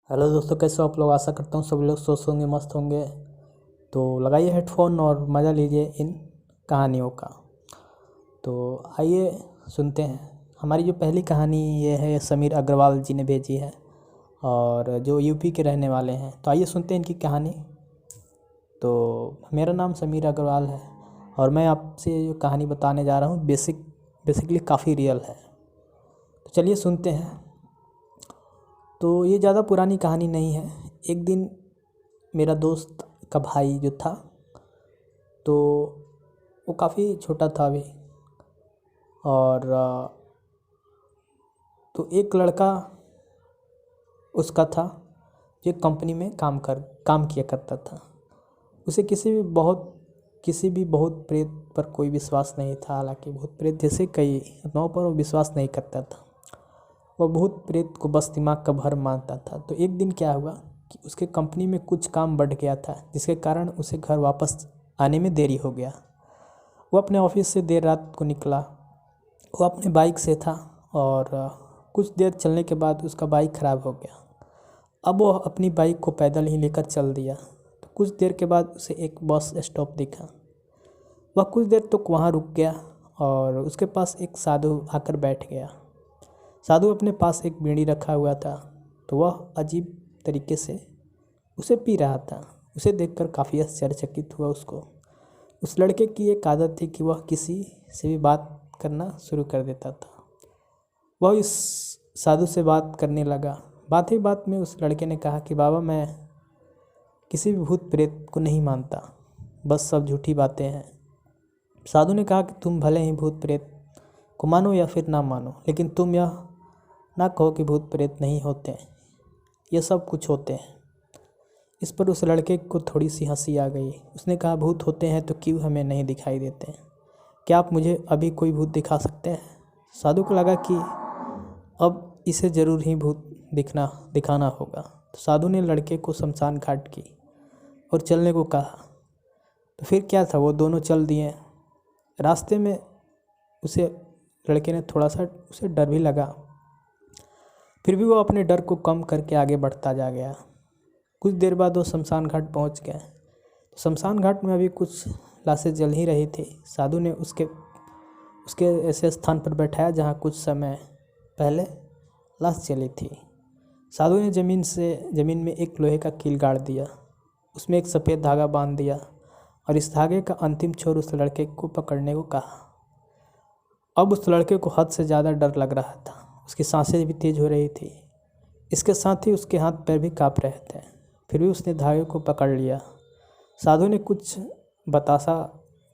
Hello दोस्तों, कैसे हो आप लोग। आशा करता हूँ सब लोग स्वस्थ होंगे, मस्त होंगे। तो लगाइए हेडफोन और मज़ा लीजिए इन कहानियों का। तो आइए सुनते हैं। हमारी जो पहली कहानी ये है, समीर अग्रवाल जी ने भेजी है और जो यूपी के रहने वाले हैं। तो आइए सुनते हैं इनकी कहानी। तो मेरा नाम समीर अग्रवाल है और मैं आपसे जो कहानी बताने जा रहा हूँ बेसिकली काफ़ी रियल है। तो चलिए सुनते हैं। तो ये ज़्यादा पुरानी कहानी नहीं है। एक दिन मेरा दोस्त का भाई जो था, तो वो काफ़ी छोटा था अभी। और तो एक लड़का उसका था जो एक कंपनी में काम किया करता था। उसे किसी भी भूत प्रेत पर कोई विश्वास नहीं था। हालांकि भूत प्रेत जैसे कई आत्माओं पर वो विश्वास नहीं करता था। वह भूत प्रेत को बस दिमाग का भर मानता था। तो एक दिन क्या हुआ कि उसके कंपनी में कुछ काम बढ़ गया था, जिसके कारण उसे घर वापस आने में देरी हो गया। वो अपने ऑफिस से देर रात को निकला। वो अपने बाइक से था और कुछ देर चलने के बाद उसका बाइक ख़राब हो गया। अब वो अपनी बाइक को पैदल ही लेकर चल दिया। तो कुछ देर के बाद उसे एक बस स्टॉप दिखा। वह कुछ देर तक वहाँ रुक गया और उसके पास एक साधु आकर बैठ गया। साधु अपने पास एक बीड़ी रखा हुआ था, तो वह अजीब तरीके से उसे पी रहा था। उसे देखकर काफ़ी आश्चर्यचकित हुआ उसको। उस लड़के की एक आदत थी कि वह किसी से भी बात करना शुरू कर देता था। वह इस साधु से बात करने लगा। बात ही बात में उस लड़के ने कहा कि बाबा, मैं किसी भी भूत प्रेत को नहीं मानता, बस सब झूठी बातें हैं। साधु ने कहा कि तुम भले ही भूत प्रेत को मानो या फिर ना मानो, लेकिन तुम यह ना कहो कि भूत प्रेत नहीं होते, ये सब कुछ होते हैं। इस पर उस लड़के को थोड़ी सी हंसी आ गई। उसने कहा, भूत होते हैं तो क्यों हमें नहीं दिखाई देते? क्या आप मुझे अभी कोई भूत दिखा सकते हैं? साधु को लगा कि अब इसे ज़रूर ही भूत दिखाना होगा। तो साधु ने लड़के को शमशान घाट की और चलने को कहा। तो फिर क्या था, वो दोनों चल दिए। रास्ते में उसे लड़के ने थोड़ा सा उसे डर भी लगा, फिर भी वो अपने डर को कम करके आगे बढ़ता जा गया। कुछ देर बाद वो शमशान घाट पहुंच गए। तो शमशान घाट में अभी कुछ लाशें जल ही रही थी। साधु ने उसके ऐसे स्थान पर बैठाया जहां कुछ समय पहले लाश जली थी। साधु ने ज़मीन में एक लोहे का कील गाड़ दिया, उसमें एक सफ़ेद धागा बांध दिया और इस धागे का अंतिम छोर उस लड़के को पकड़ने को कहा। अब उस लड़के को हद से ज़्यादा डर लग रहा था। उसकी सांसें भी तेज हो रही थी। इसके साथ ही उसके हाथ पैर भी काँप रहे थे। फिर भी उसने धागे को पकड़ लिया। साधु ने कुछ बतासा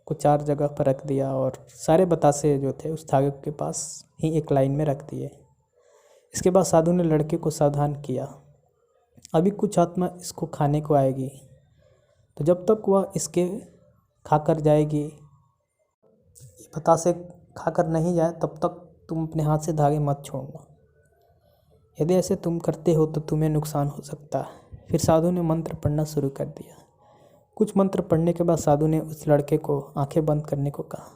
को 4 जगह पर रख दिया और सारे बतासे जो थे उस धागे के पास ही एक लाइन में रख दिए। इसके बाद साधु ने लड़के को सावधान किया, अभी कुछ आत्मा इसको खाने को आएगी, तो जब तक वह इसके खाकर जाएगी, बतासे खाकर नहीं जाए, तब तक तुम अपने हाथ से धागे मत छोड़ना। यदि ऐसे तुम करते हो तो तुम्हें नुकसान हो सकता है। फिर साधु ने मंत्र पढ़ना शुरू कर दिया। कुछ मंत्र पढ़ने के बाद साधु ने उस लड़के को आंखें बंद करने को कहा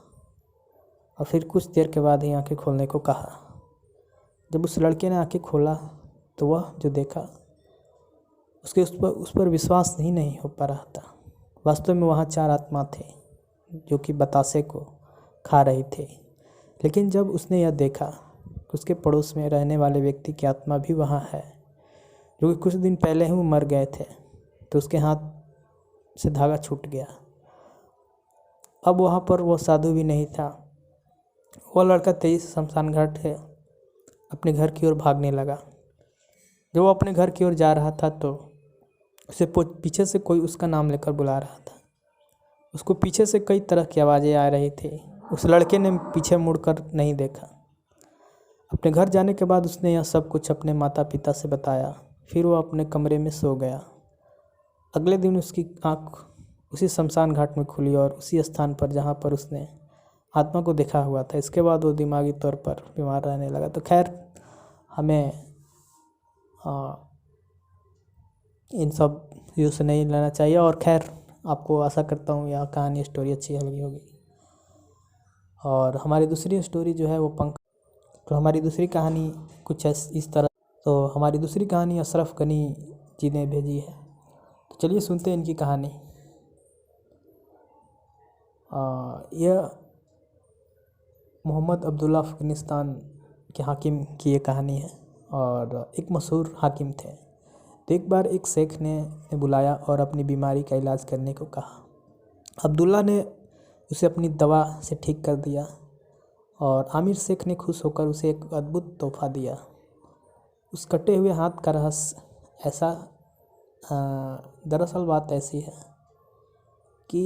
और फिर कुछ देर के बाद ही आंखें खोलने को कहा। जब उस लड़के ने आंखें खोला तो वह जो देखा उस पर विश्वास ही नहीं हो पा रहा था। वास्तव में वहाँ 4 आत्मा थे जो कि बतासे को खा रही थी। लेकिन जब उसने यह देखा कि उसके पड़ोस में रहने वाले व्यक्ति की आत्मा भी वहाँ है, जो कि कुछ दिन पहले ही वो मर गए थे, तो उसके हाथ से धागा छूट गया। अब वहाँ पर वो साधु भी नहीं था। वह लड़का तेजी से शमशान घाट से अपने घर की ओर भागने लगा। जब वो अपने घर की ओर जा रहा था तो उसे पीछे से कोई उसका नाम लेकर बुला रहा था। उसको पीछे से कई तरह की आवाज़ें आ रही थी। उस लड़के ने पीछे मुड़कर नहीं देखा। अपने घर जाने के बाद उसने यह सब कुछ अपने माता पिता से बताया। फिर वो अपने कमरे में सो गया। अगले दिन उसकी आँख उसी शमशान घाट में खुली और उसी स्थान पर जहाँ पर उसने आत्मा को देखा हुआ था। इसके बाद वो दिमागी तौर पर बीमार रहने लगा। तो खैर, हमें इन सब यूँ से नहीं लेना चाहिए। और खैर, आपको आशा करता हूँ यह कहानी स्टोरी अच्छी लगी होगी। और हमारी दूसरी स्टोरी जो है वो तो हमारी दूसरी कहानी कुछ इस तरह। तो हमारी दूसरी कहानी अशरफ गनी जी ने भेजी है, तो चलिए सुनते हैं इनकी कहानी। यह मोहम्मद अब्दुल्ला अफ़गानिस्तान के हाकिम की ये कहानी है। और एक मशहूर हाकिम थे। तो एक बार एक शेख ने बुलाया और अपनी बीमारी का इलाज करने को कहा। अब्दुल्ला ने उसे अपनी दवा से ठीक कर दिया और आमिर शेख ने खुश होकर उसे एक अद्भुत तोहफा दिया। उस कटे हुए हाथ का रहस्य ऐसा दरअसल बात ऐसी है कि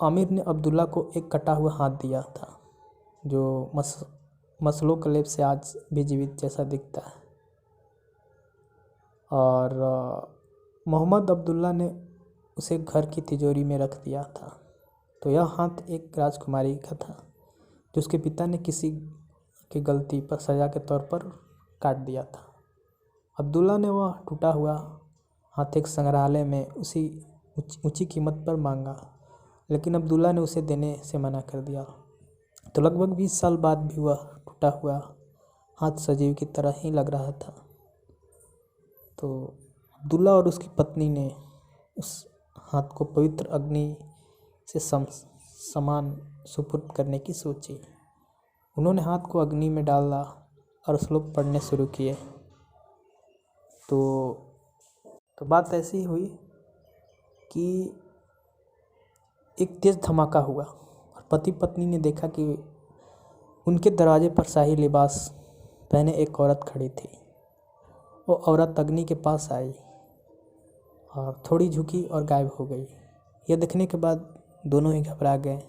आमिर ने अब्दुल्ला को एक कटा हुआ हाथ दिया था जो मसलों के लेप से आज भी जीवित जैसा दिखता है। और मोहम्मद अब्दुल्ला ने उसे घर की तिजोरी में रख दिया था। तो यह हाथ एक राजकुमारी का था जो उसके पिता ने किसी की गलती पर सज़ा के तौर पर काट दिया था। अब्दुल्ला ने वह टूटा हुआ हाथ एक संग्रहालय में उसी ऊंची कीमत पर मांगा, लेकिन अब्दुल्ला ने उसे देने से मना कर दिया। तो लगभग 20 साल बाद भी वह टूटा हुआ हाथ सजीव की तरह ही लग रहा था। तो अब्दुल्ला और उसकी पत्नी ने उस हाथ को पवित्र अग्नि से समान सुपुर्द करने की सोची। उन्होंने हाथ को अग्नि में डाला और श्लोक पढ़ने शुरू किए। तो बात ऐसी हुई कि एक तेज़ धमाका हुआ और पति पत्नी ने देखा कि उनके दरवाजे पर शाही लिबास पहने एक औरत खड़ी थी। वो औरत अग्नि के पास आई और थोड़ी झुकी और गायब हो गई। यह देखने के बाद दोनों ही घबरा गए।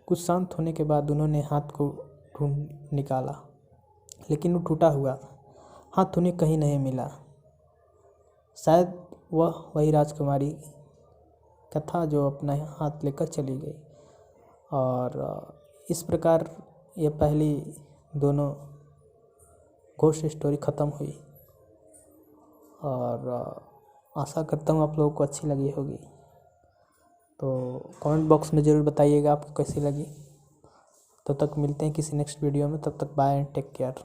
कुछ शांत होने के बाद उन्होंने हाथ को ढूंढ निकाला, लेकिन वो टूटा हुआ हाथ उन्हें कहीं नहीं मिला। शायद वह वही राजकुमारी का था जो अपना हाथ लेकर चली गई। और इस प्रकार यह पहली दोनों घोस्ट स्टोरी ख़त्म हुई। और आशा करता हूँ आप लोगों को अच्छी लगी होगी। तो कमेंट बॉक्स में ज़रूर बताइएगा आपको कैसी लगी। तब तक मिलते हैं किसी नेक्स्ट वीडियो में। तब तक बाय एंड टेक केयर।